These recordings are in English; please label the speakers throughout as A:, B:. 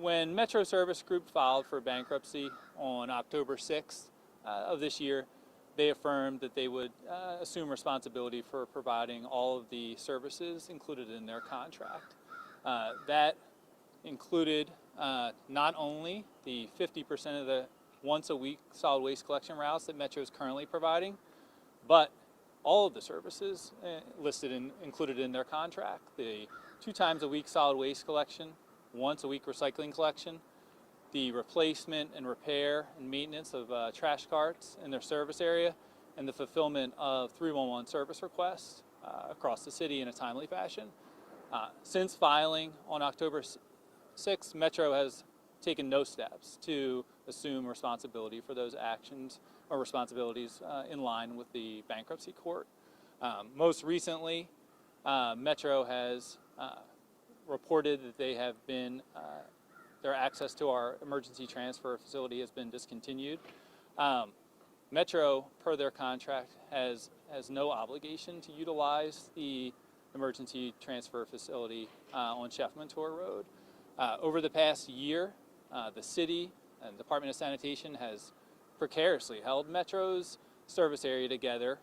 A: When Metro Service Group filed for bankruptcy on October 6th of this year, they affirmed that they would assume responsibility for providing all of the services included in their contract. That included not only the 50% of the once-a-week solid waste collection routes that Metro is currently providing, but all of the services included in their contract. The 2 times a week solid waste collection, once a week recycling collection, the replacement and repair and maintenance of trash carts in their service area, and the fulfillment of 311 service requests across the city in a timely fashion. Since filing on October 6th, Metro has taken no steps to assume responsibility for those actions or responsibilities in line with the bankruptcy court. Most recently, Metro has reported that they have been, their access to our emergency transfer facility has been discontinued. Metro, per their contract, has no obligation to utilize the emergency transfer facility on Chef Mentor Road. Over the past year, the city and Department of Sanitation has precariously held Metro's service area together,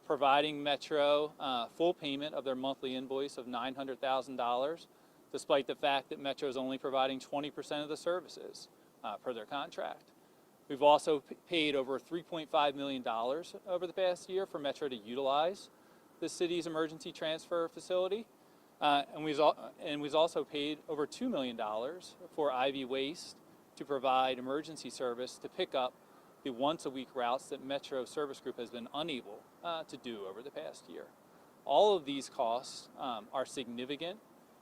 A: providing Metro full payment of their monthly invoice of $900,000, despite the fact that Metro is only providing 20% of the services per their contract. We've also paid over $3.5 million over the past year for Metro to utilize the city's emergency transfer facility. And we've also paid over $2 million for IV Waste to provide emergency service to pick up the once-a-week routes that Metro Service Group has been unable to do over the past year. All of these costs are significant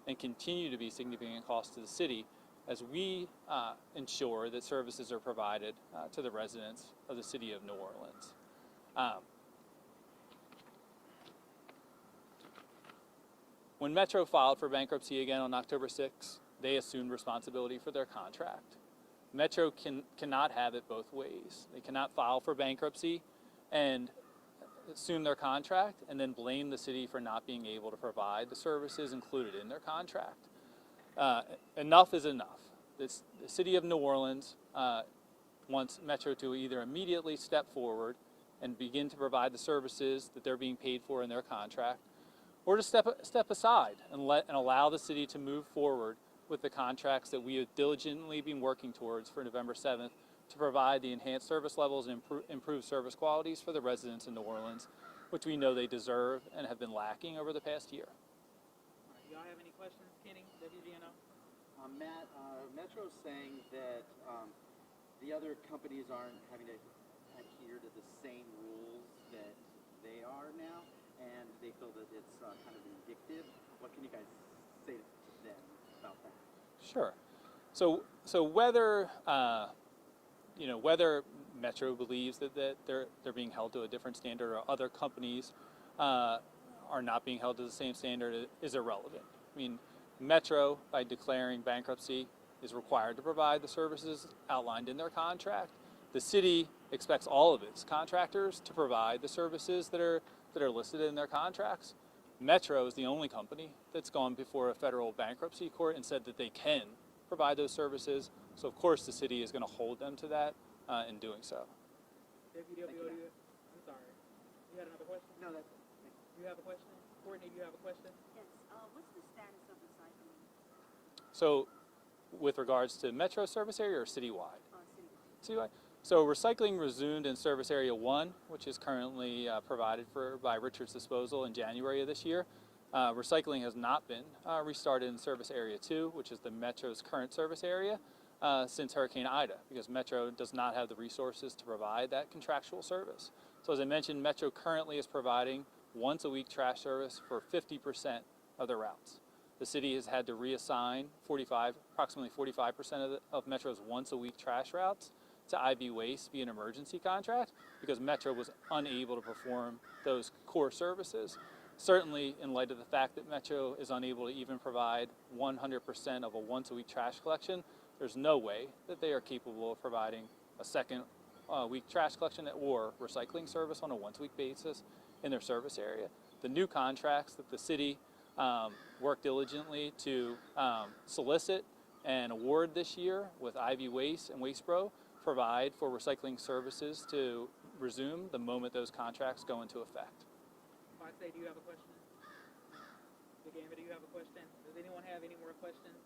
A: and continue to be significant costs to the city as we ensure that services are provided to the residents of the city of New Orleans. When Metro filed for bankruptcy again on October 6th, they assumed responsibility for their contract. Metro cannot have it both ways. They cannot file for bankruptcy and assume their contract and then blame the city for not being able to provide the services included in their contract. Enough is enough. The city of New Orleans wants Metro to either immediately step forward and begin to provide the services that they're being paid for in their contract, or to step aside and allow the city to move forward with the contracts that we have diligently been working towards for November 7th to provide the enhanced service levels and improved service qualities for the residents in New Orleans, which we know they deserve and have been lacking over the past year.
B: All right, y'all have any questions? Kenny, WGNO?
C: Matt, Metro's saying that the other companies aren't having to adhere to the same rules that they are now, and they feel that it's kind of vindictive. What can you guys say to them about that?
A: Sure. So whether whether Metro believes that they're being held to a different standard or other companies are not being held to the same standard is irrelevant. I mean, Metro, by declaring bankruptcy, is required to provide the services outlined in their contract. The city expects all of its contractors to provide the services that are listed in their contracts. Metro is the only company that's gone before a federal bankruptcy court and said that they can provide those services. So of course the city is going to hold them to that in doing so.
B: WWO, I'm sorry. You had another question?
C: No, that's it.
B: You have a question? Courtney, do you have a question?
D: Yes. What's the status of recycling?
A: So with regards to Metro service area or citywide?
D: Citywide.
A: Citywide. So recycling resumed in Service Area 1, which is currently provided for by Richards Disposal in January of this year. Recycling has not been restarted in Service Area 2, which is the Metro's current service area, since Hurricane Ida, because Metro does not have the resources to provide that contractual service. So as I mentioned, Metro currently is providing once-a-week trash service for 50% of the routes. The city has had to reassign approximately 45% of Metro's once-a-week trash routes to IV Waste via an emergency contract because Metro was unable to perform those core services. Certainly, in light of the fact that Metro is unable to even provide 100% of a once-a-week trash collection, there's no way that they are capable of providing a second week trash collection or recycling service on a once-a-week basis in their service area. The new contracts that the city worked diligently to solicit an award this year with Ivy Waste and Waste Pro provide for recycling services to resume the moment those contracts go into effect.
B: If I say, do you have a question? Big Amy, do you have a question? Does anyone have any more questions?